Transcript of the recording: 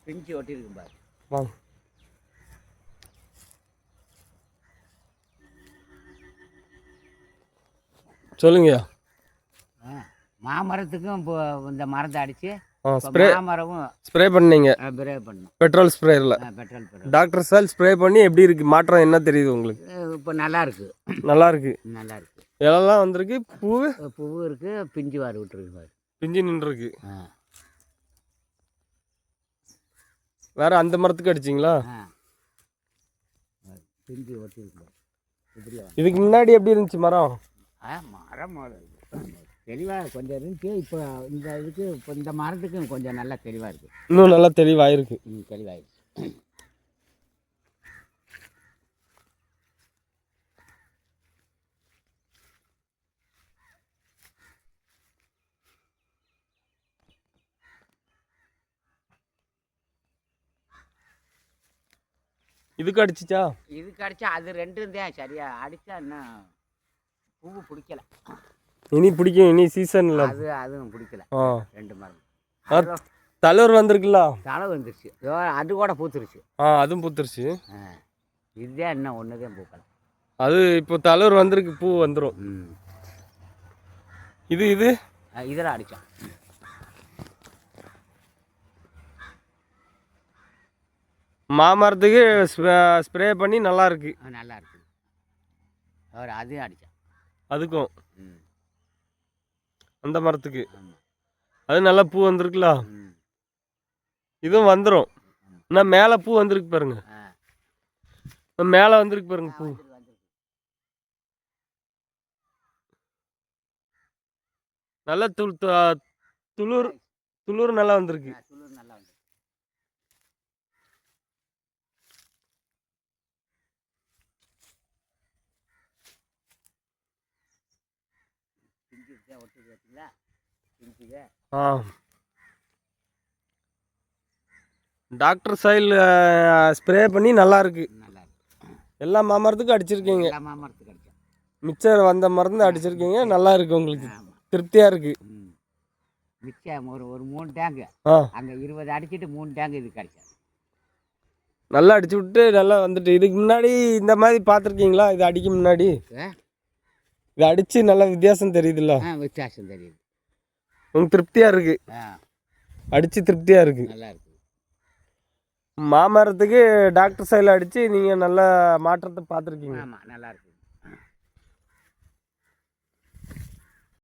பிஞ்சு ஒட்டியிருக்கு பாரு. வாங்க சொல்லுங்கய்யா. மாமரத்துக்கும் இப்போ இந்த மரத்தை அடித்து ஸ்ப்ரே மாமரமும் ஸ்ப்ரே பண்ணீங்க. ஸ்ப்ரே பண்ணணும். பெட்ரோல் ஸ்ப்ரேயில் பெட்ரோல் டாக்டர் சால் ஸ்ப்ரே பண்ணி எப்படி இருக்குது மாற்றம் என்ன தெரியுது உங்களுக்கு? இப்போ நல்லா இருக்கு. நல்லா இருக்கு. நல்லா இருக்கு. இலெல்லாம் வந்திருக்கு. பூவு இருக்குது. பிஞ்சு வாரி விட்டுருக்கு பாரு. பிஞ்சு நின்றுருக்கு. வேற அந்த மரத்துக்கு அடிச்சிங்களா? பிஞ்சு ஒட்டிருக்கு. இதுக்கு முன்னாடி எப்படி இருந்துச்சு மரம்? மரம் தெளிவாக கொஞ்சம் இருந்துச்சு. இப்போ இந்த இதுக்கு இப்போ இந்த மரத்துக்கும் கொஞ்சம் நல்லா தெளிவாக இருக்குது. இன்னும் நல்லா தெளிவாயிருக்கு. தெளிவாயிருக்கு. இதுக்கு அடிச்சிச்சா? இதுக்கு அடிச்சா அது ரெண்டும் தான் சரியா அடித்தா இன்னும் பூவு பிடிக்கல. இனி பிடிக்கும். இனி சீசன் இல்லை. அதுவும் பிடிக்கல. ரெண்டு மரம் தளர் வந்திருக்குல்ல? தலை வந்துருச்சு. அது கூட பூத்துருச்சு. அதுவும் பூத்துருச்சு. இதுதான் இன்னும் ஒன்று தான் பூக்கலை. அது இப்போ தளர் வந்திருக்கு. பூ வந்துடும். இதெல்லாம் அடித்தான். மாமரத்துக்கு ஸ்ப்ரே பண்ணி நல்லா இருக்கு. நல்லா இருக்கு. அவர் அதையும் அடித்தான். அதுக்கும் அந்த மரத்துக்கு அது நல்லா பூ வந்திருக்குல்ல? இதுவும் வந்துடும். இன்னும் மேலே பூ வந்திருக்கு பாருங்க. மேலே வந்திருக்கு பாருங்க பூ. நல்லா துளுர் நல்லா வந்திருக்கு. டாக்டர் சைல் ஸ்ப்ரே பண்ணி நல்லா இருக்கு. எல்லா மாமரத்துக்கும் அடிச்சிருக்கீங்க. மிச்சர் வந்த மருந்து அடிச்சிருக்கீங்க. நல்லா இருக்கு. உங்களுக்கு திருப்தியா இருக்கு. மிச்சம் ஒரு 3 டேங்கு அங்கே 20 அடிச்சுட்டு 3 டேங்கு இது கிடைச்சா நல்லா அடிச்சு விட்டு நல்லா வந்துட்டு. இதுக்கு முன்னாடி இந்த மாதிரி பார்த்துருக்கீங்களா? இது அடிக்க முன்னாடி இது அடிச்சு நல்லா வித்தியாசம் தெரியுதுல்ல? வித்தியாசம் தெரியுது. உங்களுக்கு திருப்தியா இருக்கு. அடிச்சு திருப்தியா இருக்கு. நல்லா இருக்கு. மாமரத்துக்கு டாக்டர் சைடில் அடிச்சு நீங்கள் நல்ல மாற்றத்தை பார்த்துருக்கீங்க. ஆமாம், நல்லா இருக்கு.